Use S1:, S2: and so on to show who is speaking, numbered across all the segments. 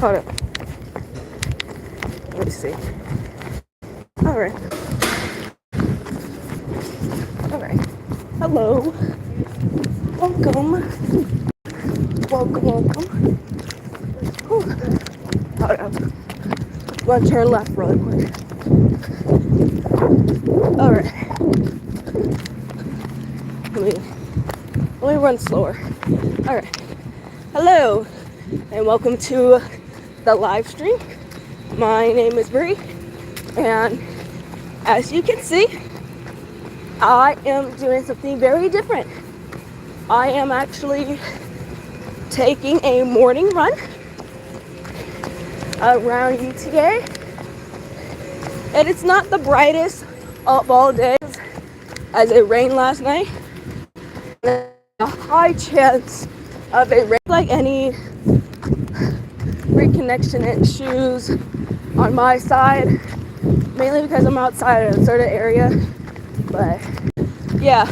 S1: Hold up. Let me see. Alright. Alright. Hello. Welcome. Welcome. Whew. Hold up. I'm gonna turn left really quick. Alright. Let me run slower. Alright. Hello and welcome to the live stream. My name is Bre, and as you can see, I am doing something very different. I am actually taking a morning run around UTA, and it's not the brightest of all days as it rained last night. There's a high chance of it rain, like any reconnection issues on my side, mainly because I'm outside of a certain area. But yeah,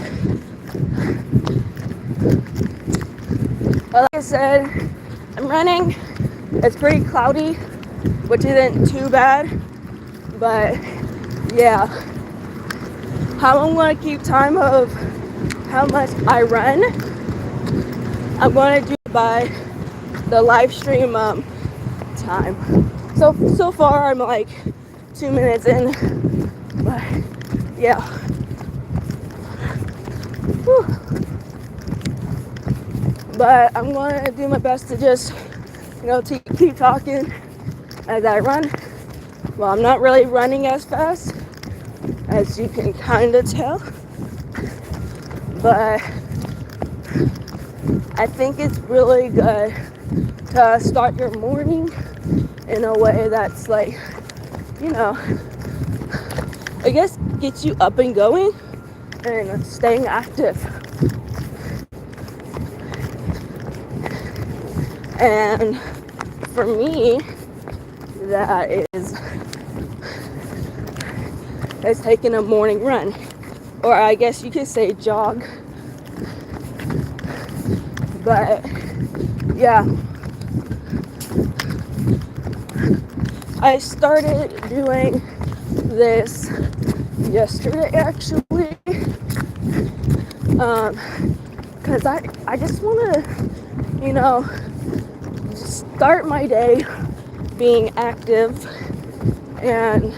S1: but like I said, I'm running. It's pretty cloudy, which isn't too bad, but yeah, how I'm gonna keep time of how much I run, I'm gonna do it by the live stream time. So far I'm like 2 minutes in, but yeah. Whew. But I'm gonna do my best to just, keep talking as I run. Well, I'm not really running as fast as you can kind of tell, but I think it's really good to start your morning in a way that's like, I guess gets you up and going and staying active. And for me, that is taking a morning run, or I guess you could say jog. But yeah, I started doing this yesterday actually, because I just want to, start my day being active and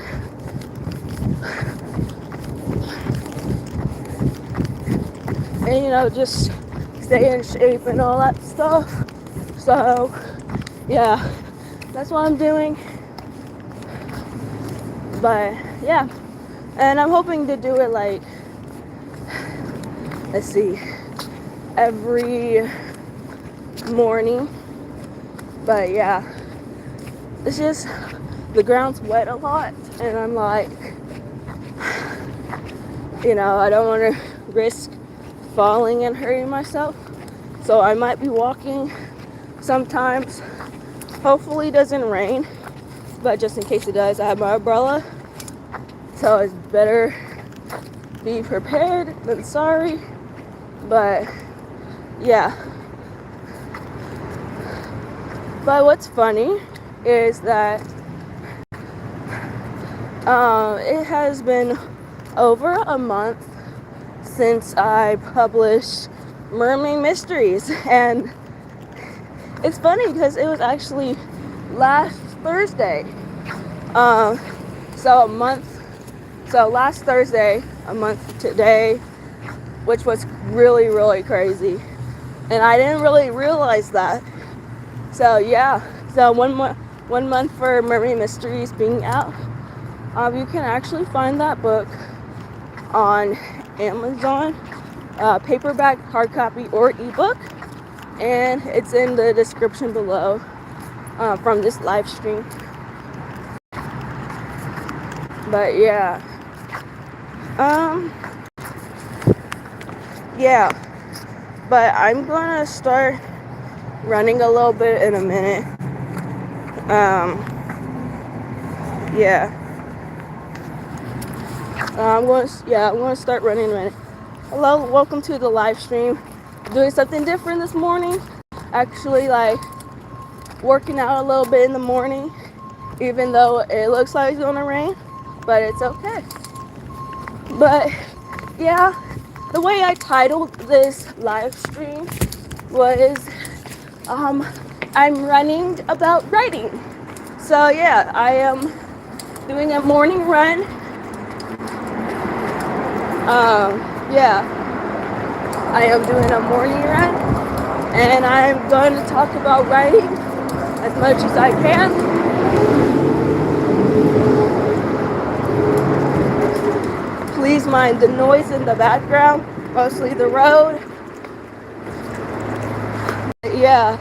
S1: just stay in shape and all that stuff. So yeah, that's what I'm doing. But yeah, and I'm hoping to do it like, let's see, every morning. But yeah, it's just the ground's wet a lot, and I'm like, I don't want to risk falling and hurting myself, so I might be walking sometimes. Hopefully it doesn't rain, but just in case it does, I have my umbrella, so it's better be prepared than sorry. But yeah, but what's funny is that it has been over a month since I published Mermaid Mysteries, and it's funny because it was actually last Thursday. So last Thursday, a month today, which was really, really crazy, and I didn't really realize that. So yeah, so one month for Mermaid Mysteries being out. You can actually find that book on Amazon, paperback, hard copy, or ebook, and it's in the description below from this live stream. But yeah, but I'm gonna start running a little bit in a minute. Yeah. I'm gonna start running in a minute. Hello, welcome to the live stream. Doing something different this morning. Actually, like, working out a little bit in the morning, even though it looks like it's gonna rain, but it's okay. But yeah, the way I titled this live stream was I'm running about writing. So yeah, I am doing a morning run. Yeah, I am doing a morning run, and I'm going to talk about writing as much as I can. Please mind the noise in the background, mostly the road. Yeah,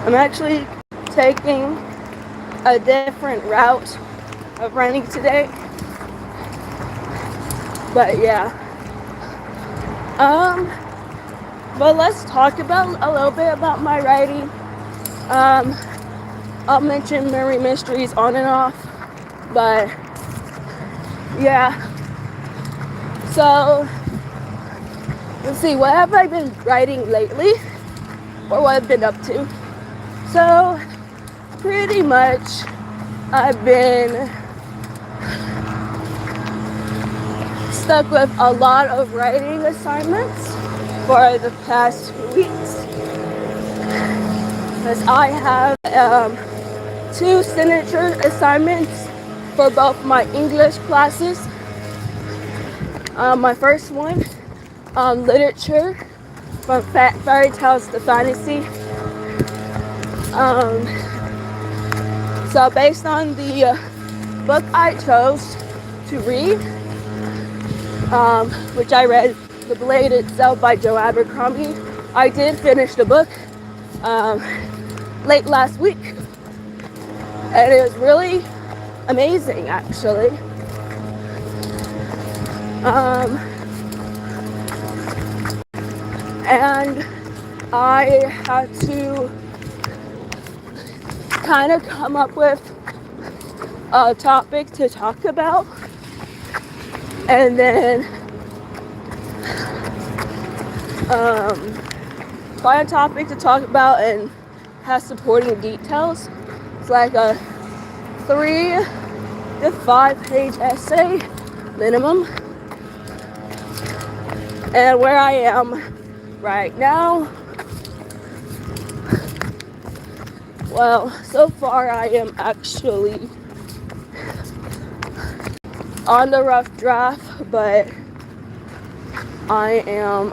S1: I'm actually taking a different route of running today. But yeah. But let's talk about a little bit about my writing. I'll mention Murray Mysteries on and off. But yeah. So let's see, what have I been writing lately? Or what I've been up to? So pretty much I've been stuck with a lot of writing assignments for the past 2 weeks, because I have 2 signature assignments for both my English classes. My first one, literature, from fairy tales to fantasy. So based on the book I chose to read, which I read, The Blade Itself by Joe Abercrombie. I did finish the book late last week, and it was really amazing, actually. And I had to kind of come up with a topic to talk about, and then find a topic to talk about and have supporting details. It's like a 3 to 5 page essay minimum. And where I am right now, well, so far I am actually on the rough draft, but I am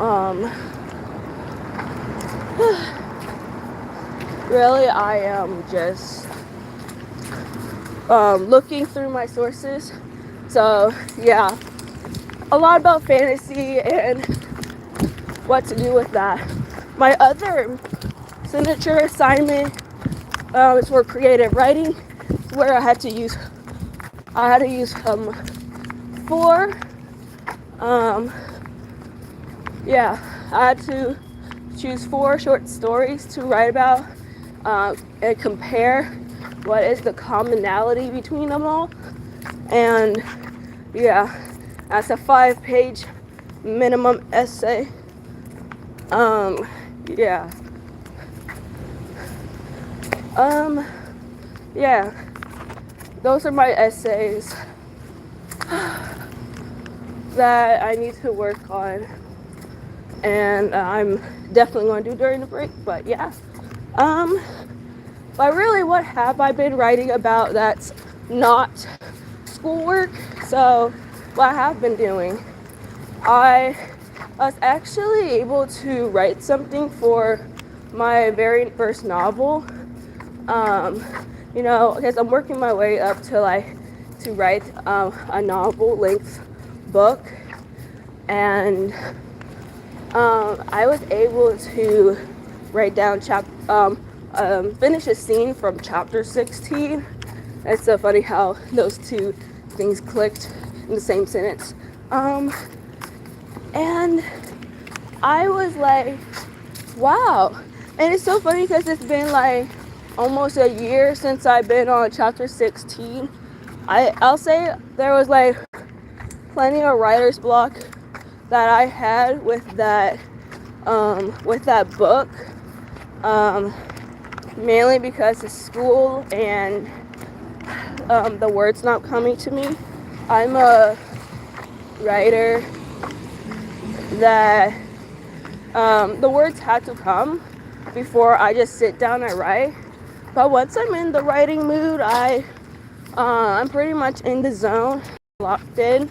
S1: really, I am just looking through my sources. So yeah, a lot about fantasy and what to do with that. My other signature assignment is for creative writing, where I had to use 4 yeah, I had to choose 4 short stories to write about and compare what is the commonality between them all. And yeah, that's a 5 page minimum essay. Yeah. Yeah, those are my essays that I need to work on, and I'm definitely going to do during the break. But yeah, but really, what have I been writing about that's not schoolwork? So what I have been doing, I was actually able to write something for my very first novel. You know, because I'm working my way up to write a novel length book, and I was able to write down finish a scene from chapter 16. It's so funny how those 2 things clicked in the same sentence. And I was like, wow. And it's so funny because it's been like almost a year since I've been on chapter 16. I'll say there was like plenty of writer's block that I had with that book, mainly because of school and the words not coming to me. I'm a writer that the words had to come before I just sit down and write. But once I'm in the writing mood, I'm pretty much in the zone, locked in.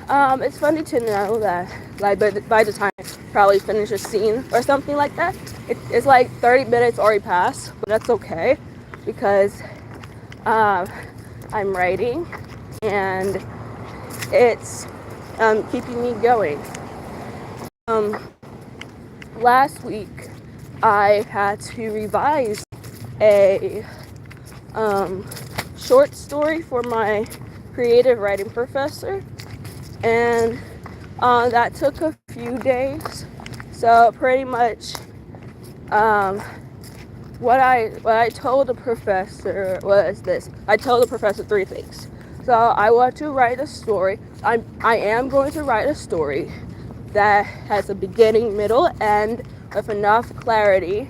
S1: It's funny to know that like by the time I probably finish a scene or something like that, it's like 30 minutes already passed, but that's okay because I'm writing and it's keeping me going. Last week I had to revise a short story for my creative writing professor, and that took a few days. So pretty much what I told the professor was this. I told the professor 3 things. So I want to write a story. I am going to write a story that has a beginning, middle, end with enough clarity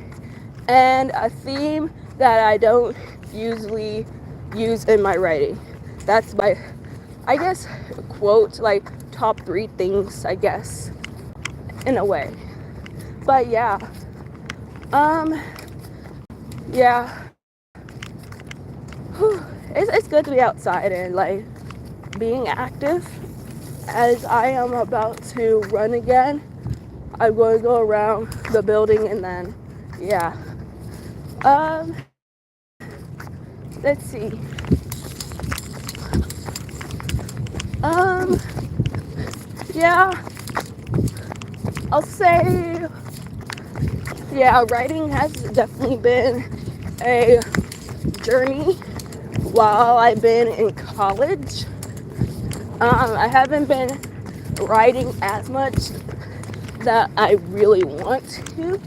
S1: and a theme that I don't usually use in my writing. That's my, I guess, quote, like top 3 things, I guess, in a way. But yeah, it's good to be outside and like being active. As I am about to run again, I'm going to go around the building and then, yeah. Let's see. Yeah, I'll say, yeah, writing has definitely been a journey while I've been in college. I haven't been writing as much that I really want to.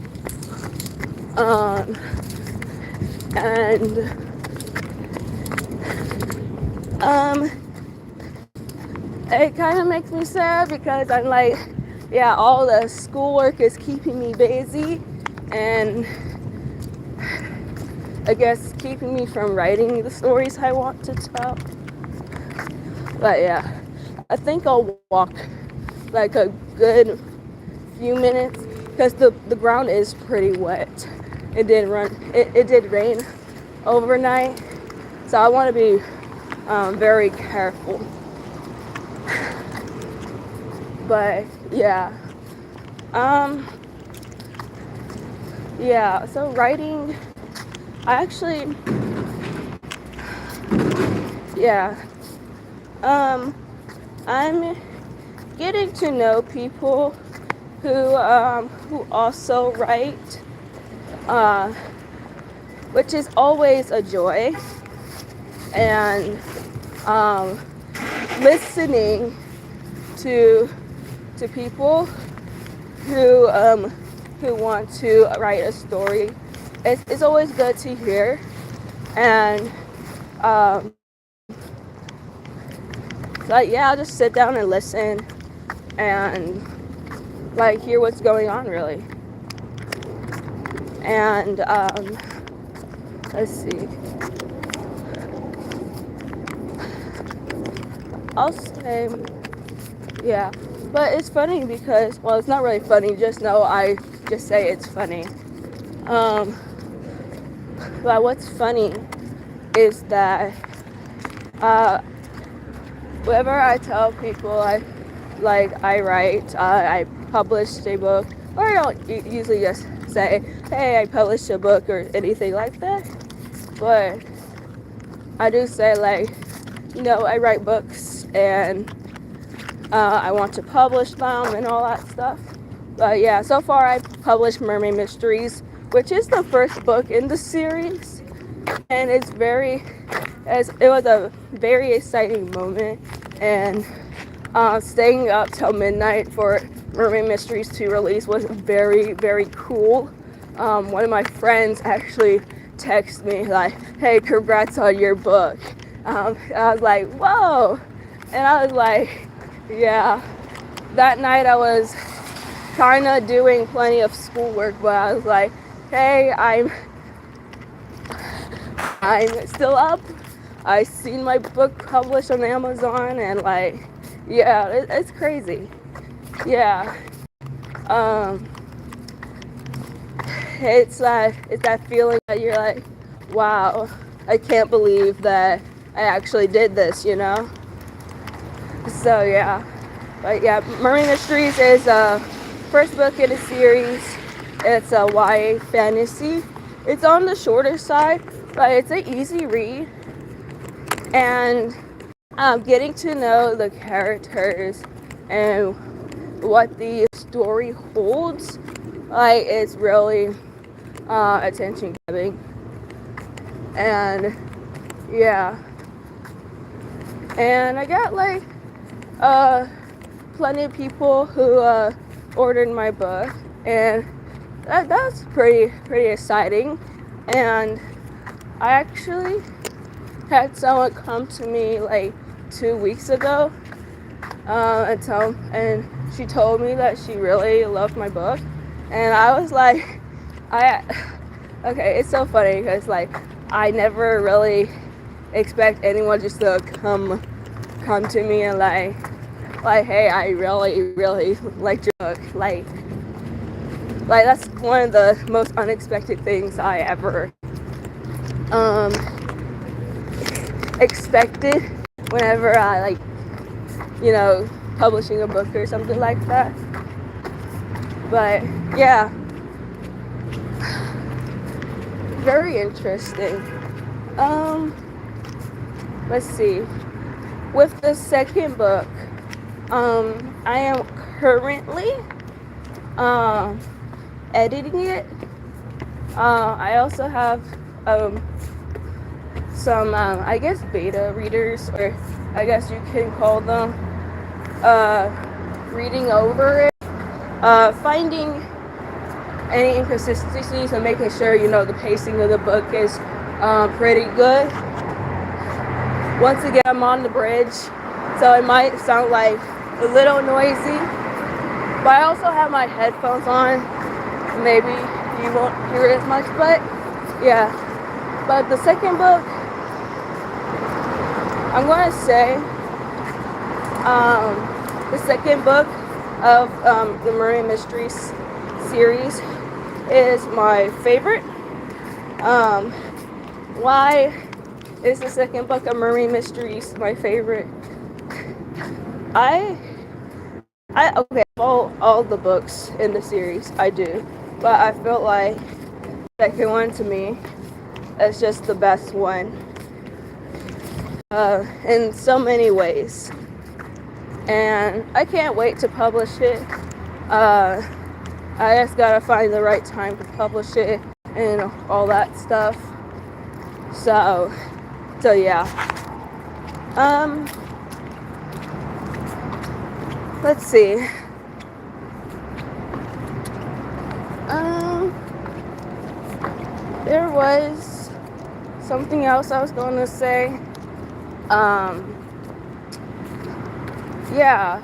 S1: It kind of makes me sad because I'm like, yeah, all the schoolwork is keeping me busy and I guess keeping me from writing the stories I want to tell. But yeah, I think I'll walk like a good few minutes because the ground is pretty wet. It did rain overnight, so I want to be very careful. But yeah, so writing, I actually, I'm getting to know people who also write, which is always a joy, and listening to people who want to write a story. It's always good to hear, and like yeah, I'll just sit down and listen and like hear what's going on really. And let's see. I'll say yeah. But it's funny because, well, it's not really funny, just know I just say it's funny. But what's funny is that whenever I tell people I write, I published a book, or I don't usually just say, hey, I published a book or anything like that. But I do say like, you know, I write books and I want to publish them and all that stuff. But yeah, so far I've published Mermaid Mysteries, which is the first book in the series. And it was a very exciting moment. And staying up till midnight for Mermaid Mysteries to release was very, very cool. One of my friends actually texted me like, hey, congrats on your book. I was like, whoa. And I was like, yeah, that night I was kind of doing plenty of schoolwork, but I was like, hey, I'm still up. I seen my book published on Amazon, and like, yeah, it's crazy. Yeah. Um, it's that feeling that you're like, wow, I can't believe that I actually did this, you know? So yeah. But yeah, Murray Mysteries is first book in a series. It's a YA fantasy. It's on the shorter side, but it's an easy read. And getting to know the characters and what the story holds, like, it's really attention grabbing. And yeah. And I got like plenty of people who ordered my book, and that's pretty exciting. And I actually had someone come to me like 2 weeks ago, and she told me that she really loved my book, and I was like, okay, it's so funny because like I never really expect anyone just to come to me and like, hey, I really liked your book. Like that's one of the most unexpected things I ever expected whenever I like, you know, publishing a book or something like that. But yeah, very interesting. Let's see. With the second book, I am currently editing it. I also have some, I guess, beta readers, or I guess you can call them, reading over it, finding any inconsistencies and making sure, you know, the pacing of the book is pretty good. Once again, I'm on the bridge, so it might sound like a little noisy, but I also have my headphones on. Maybe you won't hear it as much, but yeah. But the second book, I'm gonna say, the second book of the Murray Mysteries series is my favorite. Why is the second book of Murray Mysteries my favorite? Okay, all the books in the series I do, but I feel like the second one to me is just the best one in so many ways, and I can't wait to publish it. I just gotta find the right time to publish it and all that stuff. So yeah. Let's see. There was something else I was going to say. Yeah.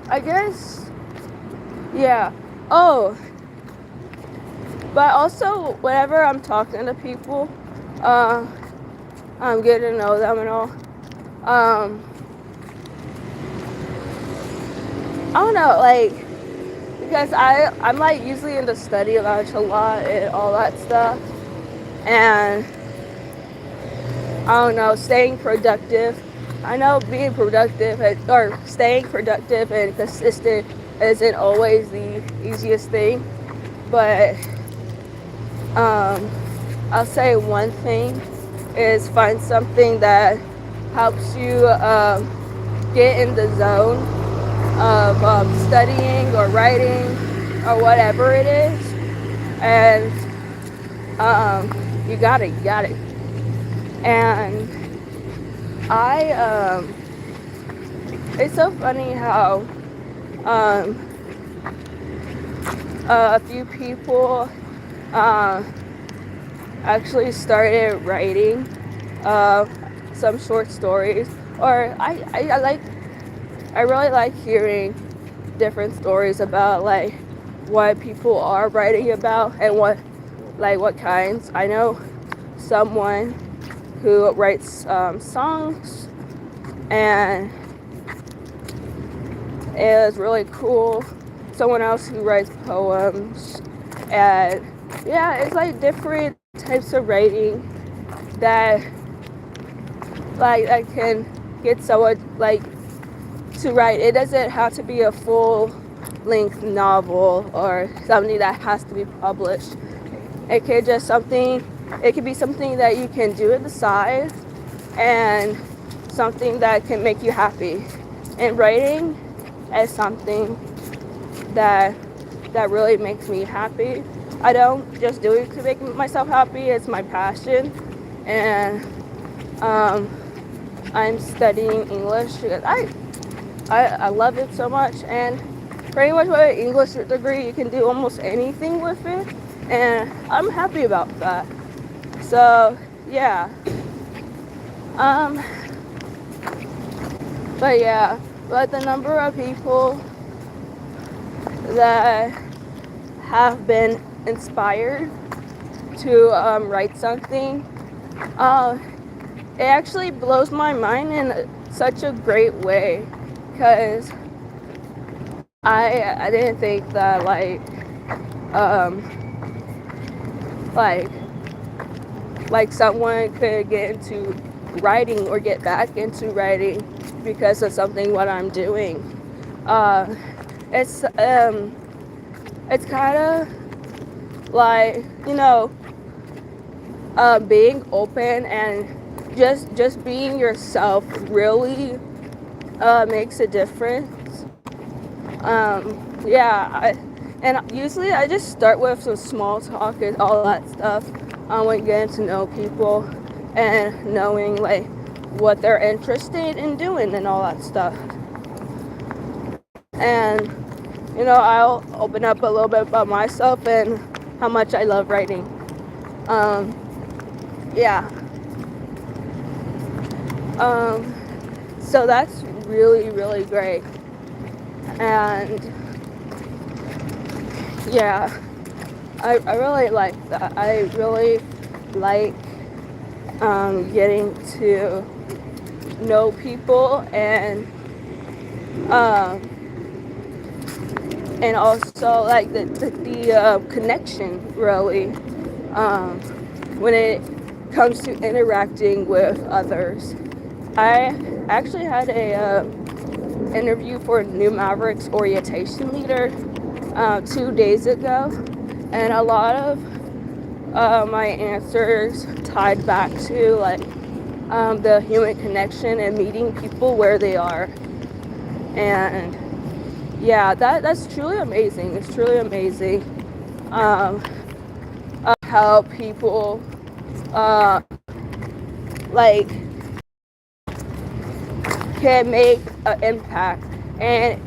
S1: I guess. Yeah. Oh. But also, whenever I'm talking to people, I'm getting to know them and all. I don't know, like, because I'm like usually in the study lounge a lot and all that stuff, and I don't know, staying productive. I know being productive or staying productive and consistent isn't always the easiest thing, but I'll say one thing is find something that helps you get in the zone of studying or writing or whatever it is, and you got it. And it's so funny how a few people actually started writing some short stories, or I really like hearing different stories about like what people are writing about and what like what kinds. I know someone who writes songs, and it was really cool. Someone else who writes poems, and yeah, it's like different types of writing that like I can get someone like to write. It doesn't have to be a full length novel or something that has to be published. It could just something, it could be something that you can do at the side and something that can make you happy. And writing is something that really makes me happy. I don't just do it to make myself happy, it's my passion. And I'm studying English because I love it so much, and pretty much with an English degree you can do almost anything with it, and I'm happy about that. So yeah, but the number of people that have been inspired to write something, it actually blows my mind in such a great way, because I didn't think that like someone could get into writing or get back into writing because of something what I'm doing. It's kind of like, you know, being open and just being yourself really makes a difference. And usually I just start with some small talk and all that stuff, when getting to know people and knowing like what they're interested in doing and all that stuff. And you know, I'll open up a little bit about myself and how much I love writing. Yeah. So that's really, really great. And yeah, I really like that. I really like getting to know people, and also like the connection really, when it comes to interacting with others. I actually had a interview for New Mavericks orientation leader 2 days ago, and a lot of my answers tied back to like the human connection and meeting people where they are. And yeah, that's truly amazing. It's truly amazing how people like can make an impact, and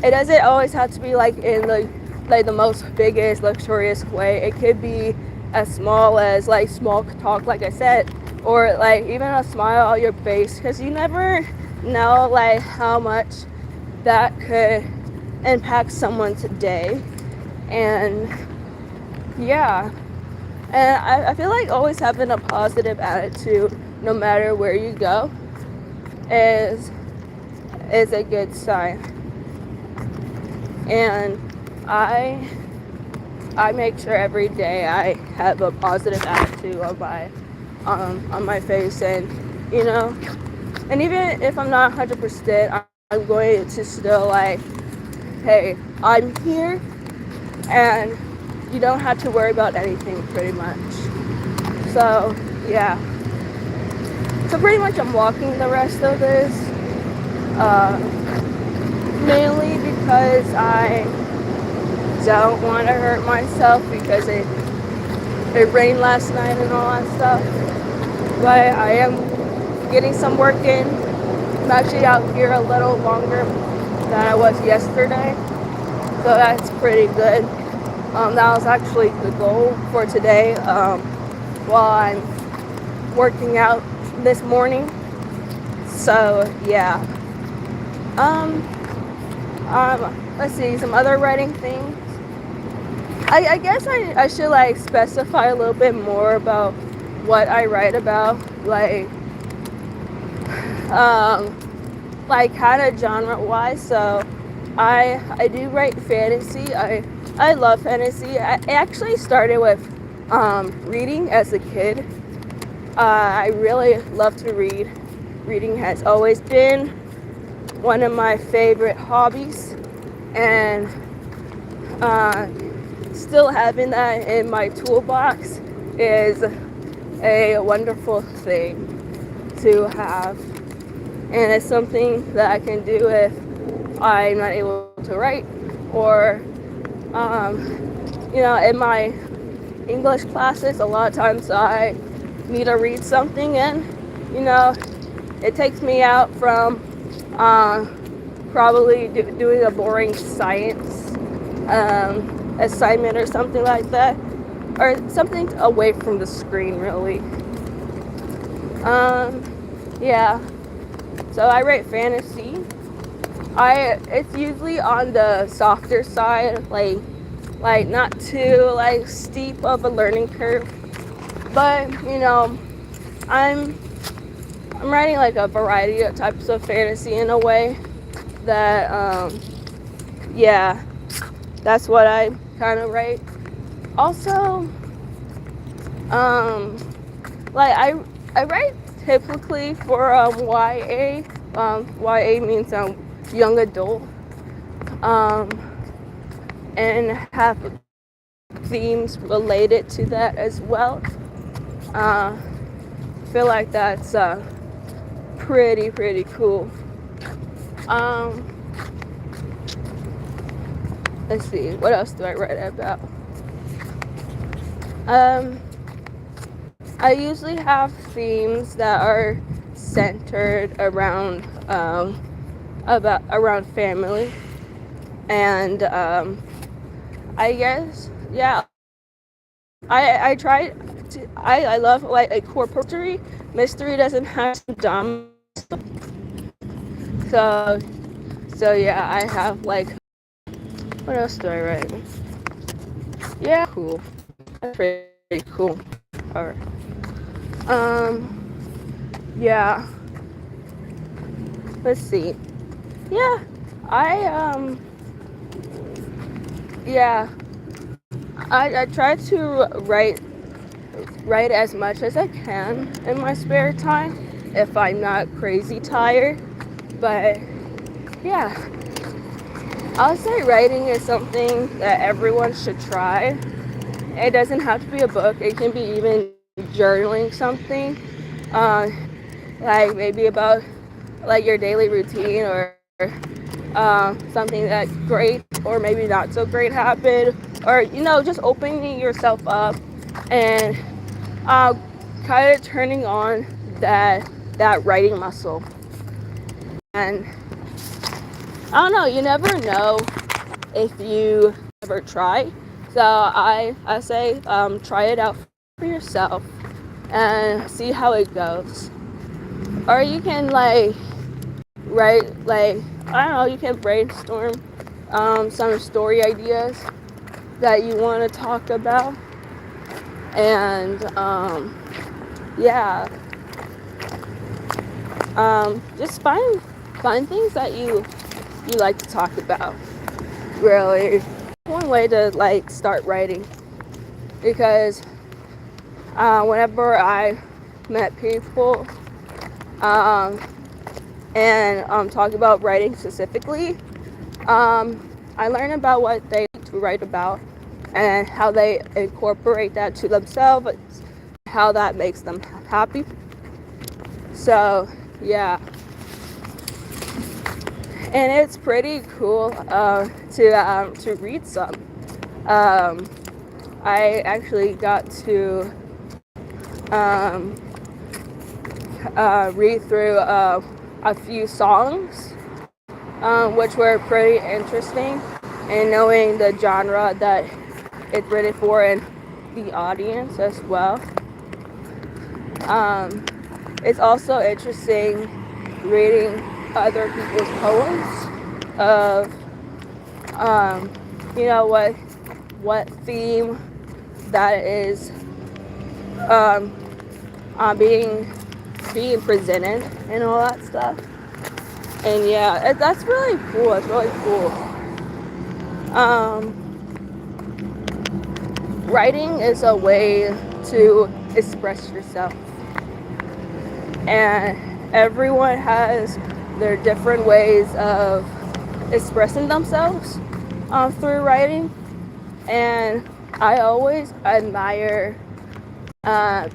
S1: it doesn't always have to be like in the most biggest luxurious way. It could be as small as like small talk, like I said, or like even a smile on your face, because you never know like how much that could impact someone today. And yeah, and I feel like always having a positive attitude no matter where you go is a good sign. And I make sure every day I have a positive attitude on my face, and you know, and even if I'm not 100%, I'm going to still like, hey, I'm here, and you don't have to worry about anything pretty much. So yeah. So pretty much I'm walking the rest of this, mainly because I don't want to hurt myself, because it rained last night and all that stuff. But I am getting some work in. I'm actually out here a little longer than I was yesterday, so that's pretty good. That was actually the goal for today, while I'm working out this morning. So yeah. Let's see, some other writing things. I guess I should like specify a little bit more about what I write about, um, like kind of genre wise. So I do write fantasy. I love fantasy. I actually started with reading as a kid. I really love to read. Reading has always been one of my favorite hobbies, and uh, still having that in my toolbox is a wonderful thing to have, and it's something that I can do if I'm not able to write, or um, in my English classes, a lot of times I need to read something, and it takes me out from probably doing a boring science assignment or something like that, or something away from the screen, really. Yeah. So I write fantasy. It's usually on the softer side, like not too like steep of a learning curve, but I'm I'm writing like a variety of types of fantasy in a way that yeah, that's what I kind of write. Also, um like I write typically for YA. YA means young adult, um and have themes related to that as well. I feel like that's pretty cool. Um, let's see, what else do I write about? I usually have themes that are centered around around family, and I guess yeah. I try to I love like a corporate mystery doesn't have some dumb, so yeah, I have like, what else do I write? Yeah, cool. That's pretty cool. Alright. Yeah. Let's see. Yeah. I yeah. I try to write as much as I can in my spare time if I'm not crazy tired. But yeah, I'll say writing is something that everyone should try. It doesn't have to be a book. It can be even journaling something, uh, like maybe about like your daily routine, or something that great or maybe not so great happened, or just opening yourself up and kind of turning on that writing muscle. And I don't know, you never know if you ever try. So I say try it out for yourself and see how it goes. Or you can like write, like, I don't know, you can brainstorm some story ideas that you want to talk about, and yeah, just find things that you like to talk about. Really, one way to like start writing, because whenever I met people and talk about writing specifically, I learn about what they like to write about and how they incorporate that to themselves, how that makes them happy. So yeah, and it's pretty cool to read some. I actually got to read through a few songs, which were pretty interesting, and knowing the genre that it's written for and the audience as well. It's also interesting reading other people's poems of what theme that is being presented and all that stuff. And yeah, that's really cool. It's really cool. Writing is a way to express yourself, and everyone has their different ways of expressing themselves through writing. And I always admire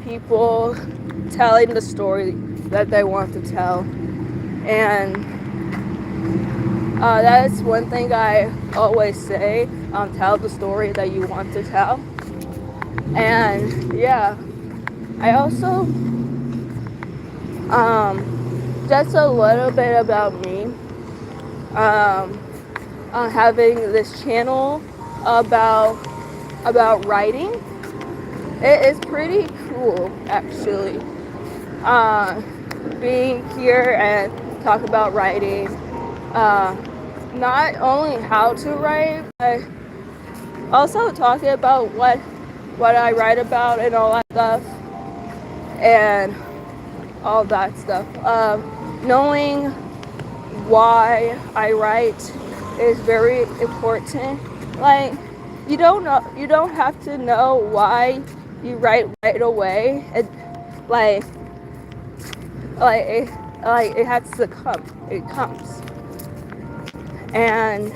S1: people telling the story that they want to tell. And that's one thing I always say, tell the story that you want to tell. And yeah, I also, just a little bit about me, having this channel about writing. It is pretty cool, actually. Being here and talk about writing, not only how to write, but also talking about what I write about and all that stuff, and all that stuff. Knowing why I write is very important. Like, you don't have to know why you write right away. It has to come. It comes, and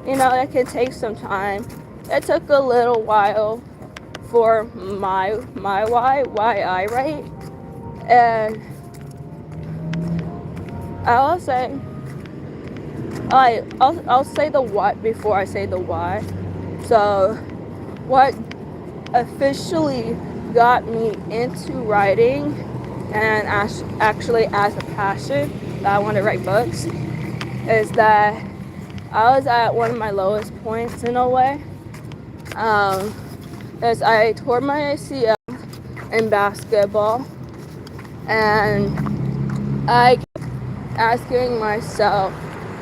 S1: it can take some time. It took a little while for my why I write, and I'll say I'll say the what before I say the why. So what officially got me into writing, and actually as a passion that I want to write books, is that I was at one of my lowest points in a way. As I tore my ACL in basketball, and I kept asking myself,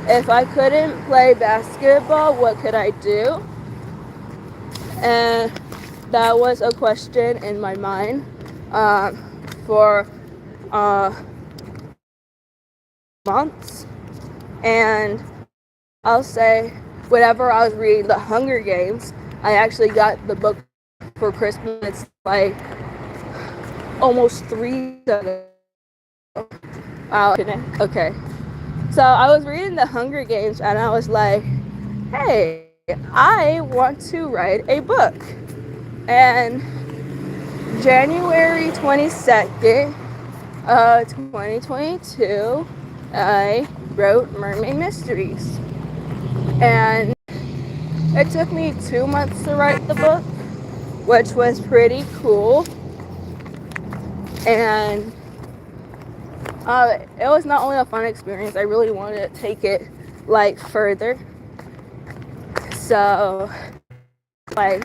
S1: if I couldn't play basketball, what could I do? And that was a question in my mind for months. And I'll say, whenever I was reading The Hunger Games, I actually got the book for Christmas like almost 3 years ago. Okay. So I was reading The Hunger Games, and I was like, hey, I want to write a book. And January 22nd, 2022, I wrote Mermaid Mysteries. And it took me 2 months to write the book, which was pretty cool. And it was not only a fun experience, I really wanted to take it further. So I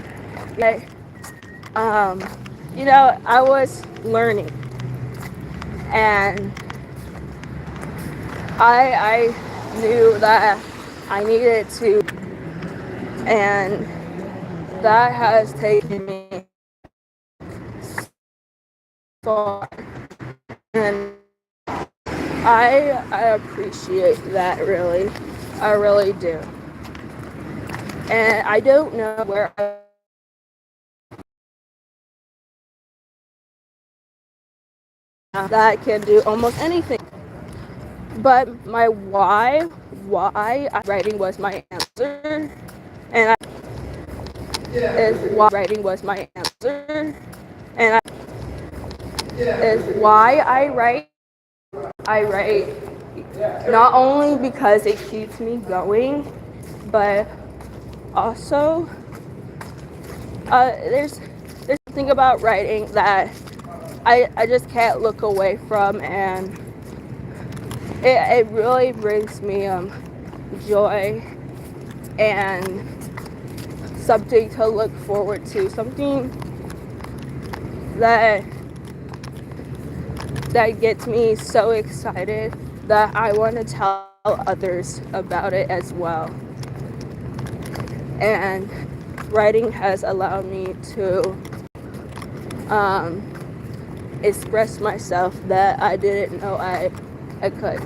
S1: was learning, and I knew that I needed to, and that has taken me far, and I appreciate that, really. I really do. And I don't know where that can do almost anything. But my why writing was my answer. And is why writing was my answer. And is why I write. I write not only because it keeps me going, but also there's something about writing that I just can't look away from, and it really brings me joy and something to look forward to, something that gets me so excited that I want to tell others about it as well. And writing has allowed me to express myself that I didn't know I could.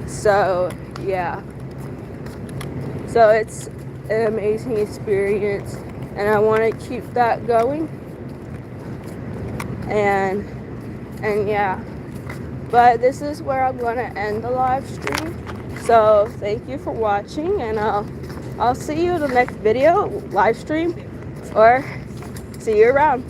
S1: So yeah, so it's an amazing experience, and I want to keep that going. And yeah, but this is where I'm going to end the live stream. So thank you for watching, and I'll see you in the next video, live stream, or see you around.